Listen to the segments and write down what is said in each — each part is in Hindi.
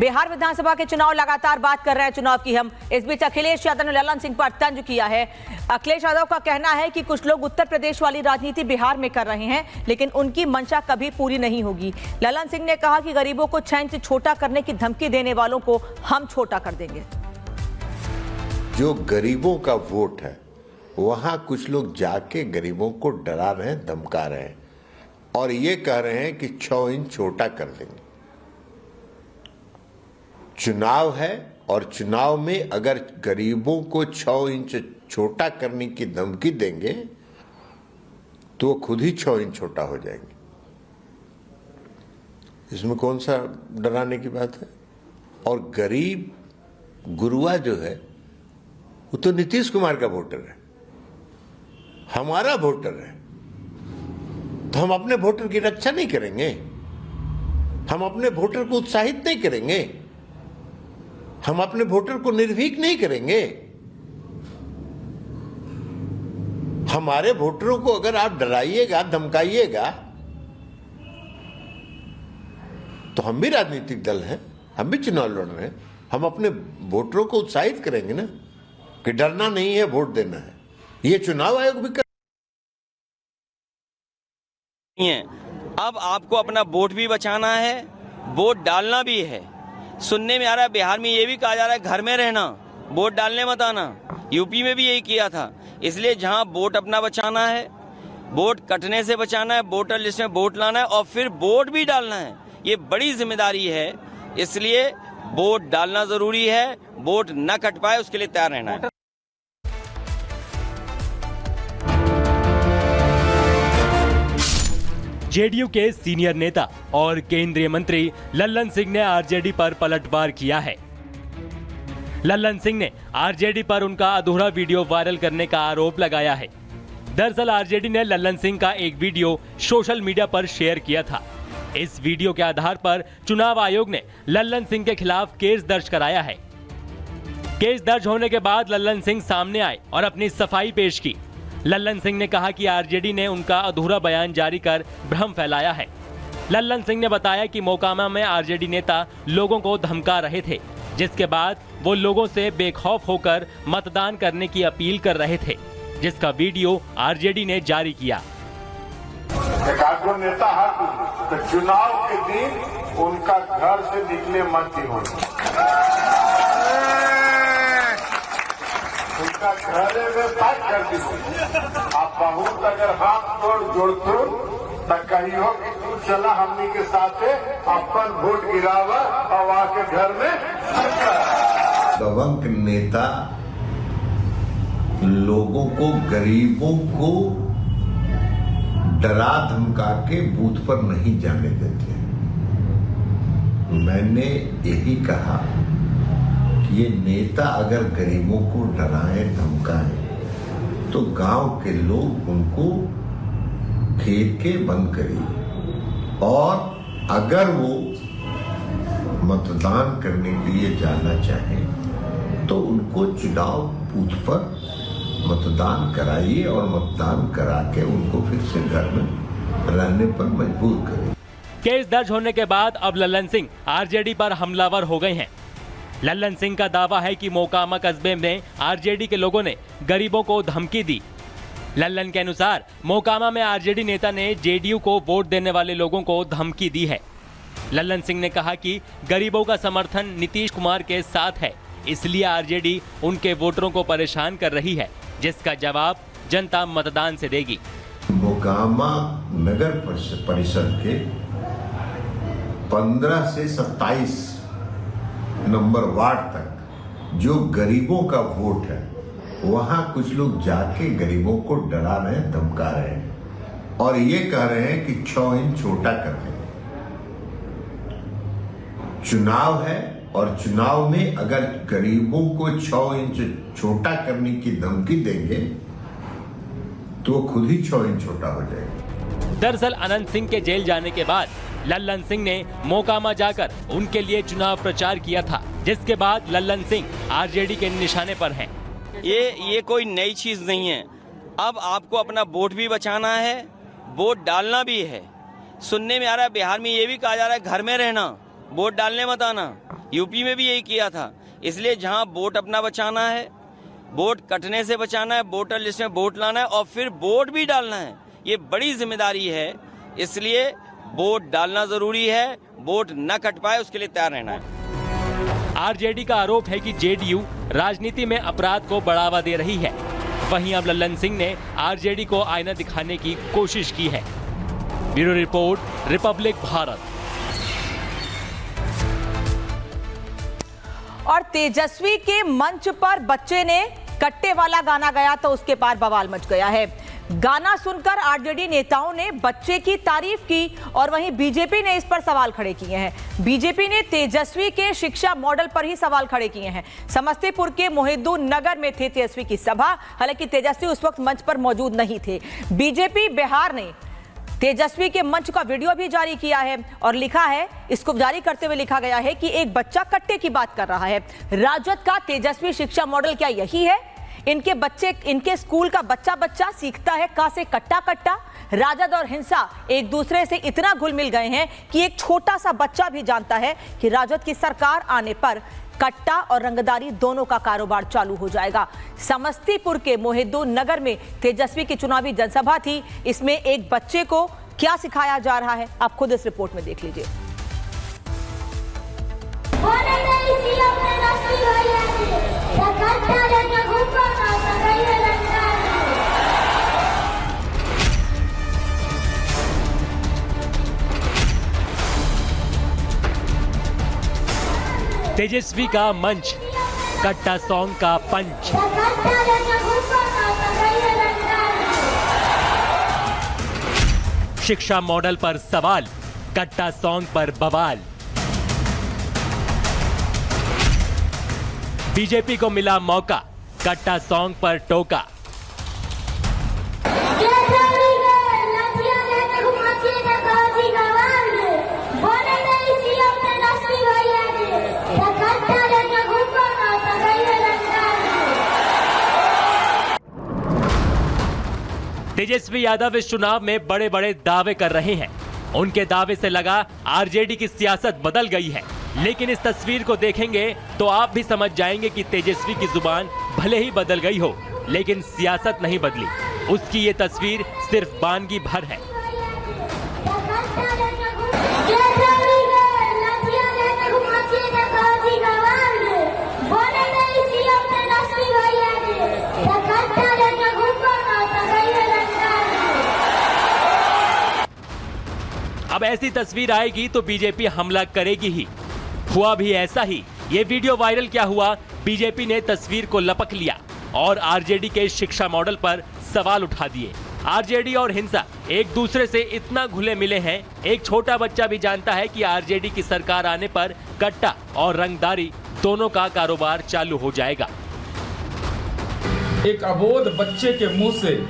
बिहार विधानसभा के चुनाव लगातार बात कर रहे हैं चुनाव की हम। इस बीच अखिलेश यादव ने ललन सिंह पर तंज किया है। अखिलेश यादव का कहना है कि कुछ लोग उत्तर प्रदेश वाली राजनीति बिहार में कर रहे हैं, लेकिन उनकी मंशा कभी पूरी नहीं होगी। ललन सिंह ने कहा कि गरीबों को 6 इंच छोटा करने की धमकी देने वालों को हम छोटा कर देंगे। जो गरीबों का वोट है वहां कुछ लोग जाके गरीबों को डरा रहे हैं, धमका रहे हैं और ये कह रहे हैं कि 6 इंच छोटा कर देंगे। चुनाव है और चुनाव में अगर गरीबों को 6 इंच छोटा करने की धमकी देंगे तो वो खुद ही 6 इंच छोटा हो जाएंगे। इसमें कौन सा डराने की बात है। और गरीब गुरुआ जो है वो तो नीतीश कुमार का वोटर है, हमारा वोटर है। तो हम अपने वोटर की रक्षा नहीं करेंगे, हम अपने वोटर को उत्साहित नहीं करेंगे, हम अपने वोटर को निर्भीक नहीं करेंगे। हमारे वोटरों को अगर आप डराइएगा, धमकाइएगा, तो हम भी राजनीतिक दल हैं, हम भी चुनाव लड़ रहे हैं, हम अपने वोटरों को उत्साहित करेंगे ना कि डरना नहीं है, वोट देना है। ये चुनाव आयोग भी है। अब आपको अपना वोट भी बचाना है, वोट डालना भी है। सुनने में आ रहा है बिहार में ये भी कहा जा रहा है घर में रहना, वोट डालने मत आना। यूपी में भी यही किया था। इसलिए जहां वोट अपना बचाना है, वोट कटने से बचाना है, वोटर लिस्ट में वोट लाना है और फिर वोट भी डालना है, ये बड़ी जिम्मेदारी है। इसलिए वोट डालना जरूरी है, वोट न कट पाए उसके लिए तैयार रहना है। जेडीयू के सीनियर नेता और केंद्रीय मंत्री ललन सिंह ने आरजेडी पर पलटवार किया है। ललन सिंह ने आरजेडी पर उनका अधूरा वीडियो वायरल करने का आरोप लगाया है। दरअसल आरजेडी ने ललन सिंह का एक वीडियो सोशल मीडिया पर शेयर किया था। इस वीडियो के आधार पर चुनाव आयोग ने ललन सिंह के खिलाफ केस दर्ज कराया है। केस दर्ज होने के बाद ललन सिंह सामने आए और अपनी सफाई पेश की। ललन सिंह ने कहा कि आरजेडी ने उनका अधूरा बयान जारी कर भ्रम फैलाया है। ललन सिंह ने बताया कि मोकामा में आरजेडी नेता लोगों को धमका रहे थे, जिसके बाद वो लोगों से बेखौफ होकर मतदान करने की अपील कर रहे थे, जिसका वीडियो आरजेडी ने जारी किया। एकाधो नेता तो चुनाव के दिन उनका घर से निकले मत ही होना, उनका घरे में पैक कर दीजिए। आप बहुत अगर हाथ जोड़ते तो कही हो कि तू चला हमनी के साथ अपन वोट गिरावा और आके घर में। दबंग नेता लोगों को, गरीबों को डरा धमका के बूथ पर नहीं जाने देते। मैंने यही कहा कि ये नेता अगर गरीबों को डराए धमकाए तो गांव के लोग उनको घेर के बंद करें और अगर वो मतदान करने के लिए जाना चाहें तो उनको चुनाव बूथ पर मतदान कराइए और मतदान करा के उनको फिर से घर में रहने पर मजबूर करें। केस दर्ज होने के बाद अब ललन सिंह आरजेडी पर हमलावर हो गए हैं। ललन सिंह का दावा है कि मोकामा कस्बे में आरजेडी के लोगों ने गरीबों को धमकी दी। ललन के अनुसार मोकामा में आरजेडी नेता ने जेडीयू को वोट देने वाले लोगों को धमकी दी है। ललन सिंह ने कहा कि गरीबों का समर्थन नीतीश कुमार के साथ है, इसलिए आरजेडी उनके वोटरों को परेशान कर रही है, जिसका जवाब जनता मतदान से देगी। मोकामा नगर परिषद के 15 से 27 नंबर वार्ड तक जो गरीबों का वोट है वहां कुछ लोग जाके गरीबों को डरा रहे हैं, धमका रहे हैं और ये कह रहे हैं कि 6 इंच छोटा कर देंगे। चुनाव है और चुनाव में अगर गरीबों को 6 इंच छोटा करने की धमकी देंगे तो खुद ही 6 इंच छोटा हो जाएगा। दरअसल अनंत सिंह के जेल जाने के बाद ललन सिंह ने मोकामा जाकर उनके लिए चुनाव प्रचार किया था, जिसके बाद ललन सिंह आरजेडी के निशाने पर हैं। ये कोई नई चीज नहीं है। अब आपको अपना वोट भी बचाना है, वोट डालना भी है। सुनने में आ रहा है बिहार में ये भी कहा जा रहा है घर में रहना, वोट डालने मत आना। यूपी में भी यही किया था। इसलिए जहां वोट अपना बचाना है, वोट कटने से बचाना है, वोटर लिस्ट में वोट लाना है और फिर वोट भी डालना है, ये बड़ी जिम्मेदारी है। इसलिए वोट डालना जरूरी है, वोट न कट पाए उसके लिए तैयार रहना है। आरजेडी का आरोप है कि जेडीयू राजनीति में अपराध को बढ़ावा दे रही है। वहीं अब लल्लन सिंह ने आरजेडी को आईना दिखाने की कोशिश की है। Bureau report, Republic Bharat. और तेजस्वी के मंच पर बच्चे ने कट्टे वाला गाना गाया तो उसके बाद बवाल मच गया है। गाना सुनकर आरजेडी नेताओं ने बच्चे की तारीफ की और वहीं बीजेपी ने इस पर सवाल खड़े किए हैं। बीजेपी ने तेजस्वी के शिक्षा मॉडल पर ही सवाल खड़े किए हैं। समस्तीपुर के मोहिद्दीन नगर में थे तेजस्वी की सभा, हालांकि तेजस्वी उस वक्त मंच पर मौजूद नहीं थे। बीजेपी बिहार ने तेजस्वी के मंच का वीडियो भी जारी किया है और लिखा है, इसको जारी करते हुए लिखा गया है कि एक बच्चा कट्टे की बात कर रहा है। राजद का तेजस्वी शिक्षा मॉडल क्या यही है? इनके स्कूल का बच्चा सीखता है का से कट्टा कट्टा। राजद और हिंसा एक दूसरे से इतना घुल मिल गए हैं कि एक छोटा सा बच्चा भी जानता है कि राजद की सरकार आने पर कट्टा और रंगदारी दोनों का कारोबार चालू हो जाएगा। समस्तीपुर के मोहिद्दीन नगर में तेजस्वी की चुनावी जनसभा थी। इसमें एक बच्चे को क्या सिखाया जा रहा है, आप खुद इस रिपोर्ट में देख लीजिए। तेजस्वी का मंच, कट्टा सॉन्ग का पंच। शिक्षा मॉडल पर सवाल, कट्टा सॉन्ग पर बवाल। बीजेपी को मिला मौका, कट्टा सॉन्ग पर टोका। तेजस्वी यादव इस चुनाव में बड़े बड़े दावे कर रहे हैं। उनके दावे से लगा आरजेडी की सियासत बदल गई है। लेकिन इस तस्वीर को देखेंगे तो आप भी समझ जाएंगे कि तेजस्वी की जुबान भले ही बदल गई हो, लेकिन सियासत नहीं बदली। उसकी ये तस्वीर सिर्फ बानगी भर है। अब ऐसी तस्वीर आएगी तो बीजेपी हमला करेगी ही। हुआ भी ऐसा ही। ये वीडियो वायरल क्या हुआ? बीजेपी ने तस्वीर को लपक लिया और आरजेडी के शिक्षा मॉडल पर सवाल उठा दिए। आरजेडी और हिंसा एक दूसरे से इतना घुले मिले हैं, एक छोटा बच्चा भी जानता है कि आरजेडी की सरकार आने पर कट्टा और रंगदारी दोनों का कारोबार चालू हो जाएगा। एक अबोध बच्चे के मुंह से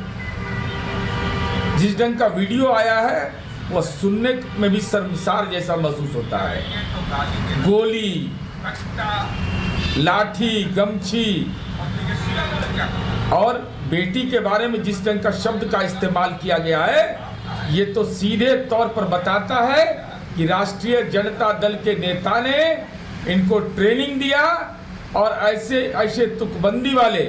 जिस ढंग का वीडियो आया है वह सुनने में भी शर्मसार जैसा महसूस होता है। गोली, लाठी, गमछी और बेटी के बारे में जिस ढंग का शब्द का इस्तेमाल किया गया है, ये तो सीधे तौर पर बताता है कि राष्ट्रीय जनता दल के नेता ने इनको ट्रेनिंग दिया और ऐसे तुकबंदी वाले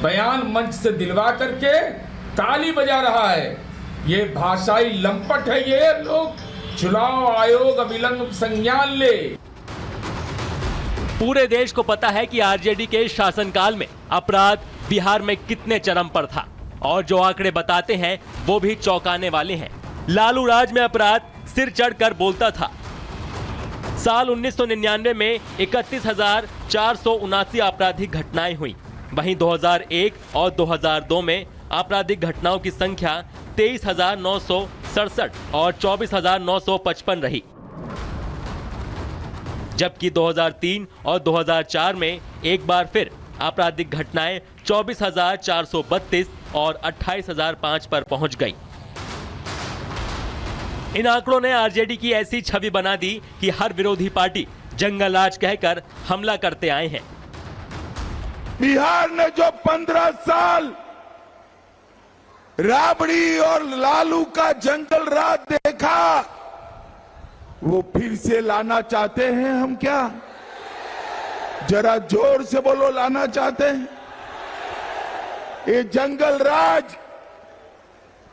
बयान मंच से दिलवा करके ताली बजा रहा है। ये भाषाई लंपट है। ये लोग चुनाव आयोग अविलंब संज्ञान ले। पूरे देश को पता है कि आरजेडी के शासनकाल में अपराध बिहार में कितने चरम पर था और जो आंकड़े बताते हैं वो भी चौंकाने वाले हैं। लालू राज में अपराध सिर चढ़कर बोलता था। साल 1999 में 31,479 आपराधिक घटनाएं हुई। वहीं 2001 और 2002 में आपराधिक घटनाओं की संख्या 23,967 और 24,955 रही, जबकि 2003 और 2004 में एक बार फिर आपराधिक घटनाएं 24,432 और 28,005 पर पहुंच गई। इन आंकड़ों ने आरजेडी की ऐसी छवि बना दी कि हर विरोधी पार्टी जंगलराज कहकर हमला करते आए हैं। बिहार ने जो 15 साल राबड़ी और लालू का जंगल राज देखा, वो फिर से लाना चाहते हैं हम क्या? जरा जोर से बोलो, लाना चाहते हैं? ये जंगल राज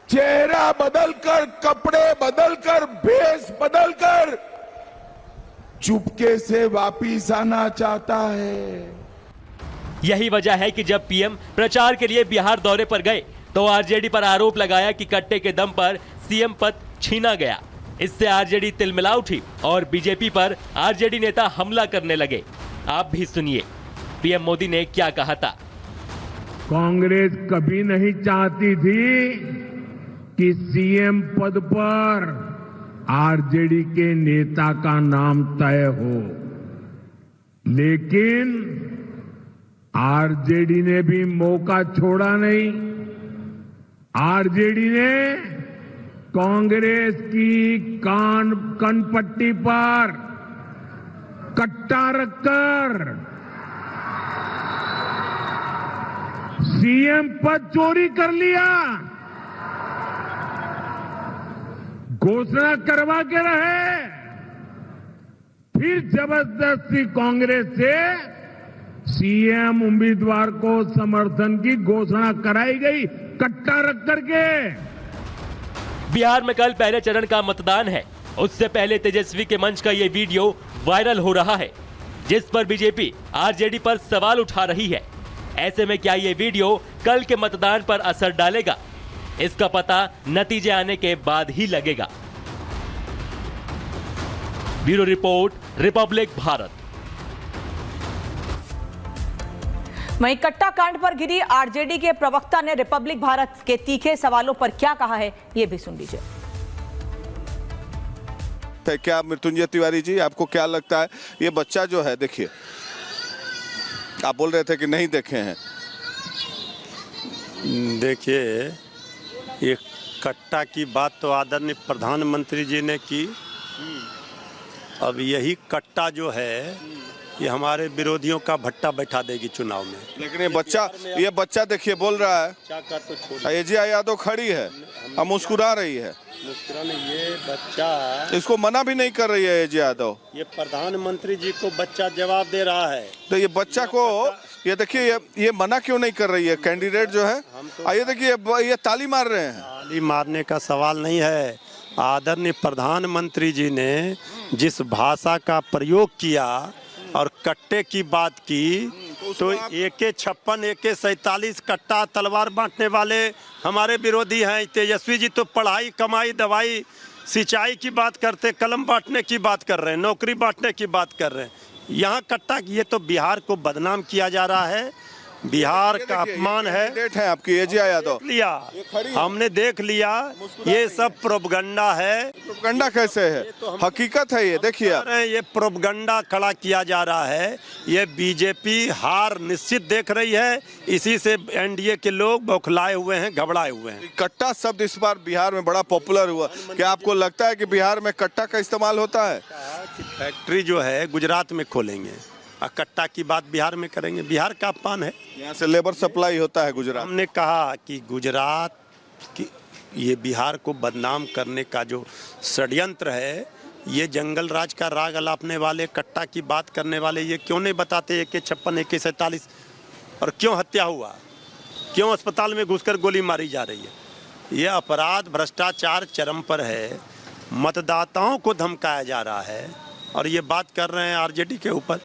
चेहरा बदलकर, कपड़े बदलकर, भेष बदलकर चुपके से वापिस आना चाहता है। यही वजह है कि जब पीएम प्रचार के लिए बिहार दौरे पर गए तो आरजेडी पर आरोप लगाया कि कट्टे के दम पर सीएम पद छीना गया। इससे आरजेडी तिलमिला उठी और बीजेपी पर आरजेडी नेता हमला करने लगे। आप भी सुनिए पीएम मोदी ने क्या कहा था। कांग्रेस कभी नहीं चाहती थी कि सीएम पद पर आरजेडी के नेता का नाम तय हो, लेकिन आरजेडी ने भी मौका छोड़ा नहीं। आरजेडी ने कांग्रेस की कनपट्टी पर कट्टा रखकर सीएम पद चोरी कर लिया। घोषणा करवा के रहे, फिर जबरदस्ती कांग्रेस से सीएम उम्मीदवार को समर्थन की घोषणा कराई गई, कट्टा रख करके। बिहार में कल पहले चरण का मतदान है। उससे पहले तेजस्वी के मंच का ये वीडियो वायरल हो रहा है, जिस पर बीजेपी आरजेडी पर सवाल उठा रही है। ऐसे में क्या ये वीडियो कल के मतदान पर असर डालेगा? इसका पता नतीजे आने के बाद ही लगेगा। Bureau report, Republic Bharat. वहीं कट्टा कांड पर घिरी आरजेडी के प्रवक्ता ने रिपब्लिक भारत के तीखे सवालों पर क्या कहा है, ये भी सुन लीजिए। क्या मृत्युंजय तिवारी जी, आपको क्या लगता है ये बच्चा जो है, देखिए आप बोल रहे थे कि नहीं देखे हैं। देखिए, ये कट्टा की बात तो आदरणीय प्रधानमंत्री जी ने की। अब यही कट्टा जो है ये हमारे विरोधियों का भट्टा बैठा देगी चुनाव में। लेकिन ये बच्चा देखिए बोल रहा है, एजिया यादव खड़ी है और मुस्कुरा रही है। मुस्कुराने, ये बच्चा इसको मना भी नहीं कर रही है एजिया यादव। ये प्रधानमंत्री जी को बच्चा जवाब दे रहा है। तो ये बच्चा को ये देखिए, ये मना क्यों नहीं कर रही है कैंडिडेट जो है। ये देखिए, ये ताली मार रहे हैं। ताली मारने का सवाल नहीं है। आदरणीय प्रधानमंत्री जी ने जिस भाषा का प्रयोग किया और कट्टे की बात की, तो AK-56, AK-47 कट्टा तलवार बांटने वाले हमारे विरोधी हैं। तेजस्वी जी तो पढ़ाई, कमाई, दवाई, सिंचाई की बात करते, कलम बांटने की बात कर रहे हैं, नौकरी बांटने की बात कर रहे हैं। यहाँ कट्टा, ये तो बिहार को बदनाम किया जा रहा है, बिहार का अपमान है। है आपकी एजिया यादव लिया, हमने देख लिया, ये सब प्रोपगंडा है। प्रोपगंडा कैसे है? हकीकत है ये, देखिए ये प्रोपगंडा खड़ा किया जा रहा है। ये बीजेपी हार निश्चित देख रही है, इसी से एनडीए के लोग बौखलाए हुए हैं, घबराए हुए हैं। कट्टा शब्द इस बार बिहार में बड़ा पॉपुलर हुआ। क्या आपको लगता है कि बिहार में कट्टा का इस्तेमाल होता है? फैक्ट्री जो है गुजरात में खोलेंगे और कट्टा की बात बिहार में करेंगे। बिहार का अपमान है। यहाँ से लेबर सप्लाई होता है गुजरात। हमने कहा कि गुजरात की ये बिहार को बदनाम करने का जो षड्यंत्र है, ये जंगल राज का राग अलापने वाले, कट्टा की बात करने वाले, ये क्यों नहीं बताते AK-56, AK-47 और क्यों हत्या हुआ, क्यों अस्पताल में घुसकर गोली मारी जा रही है। ये अपराध, भ्रष्टाचार चरम पर है। मतदाताओं को धमकाया जा रहा है और ये बात कर रहे हैं आरजेडी के ऊपर।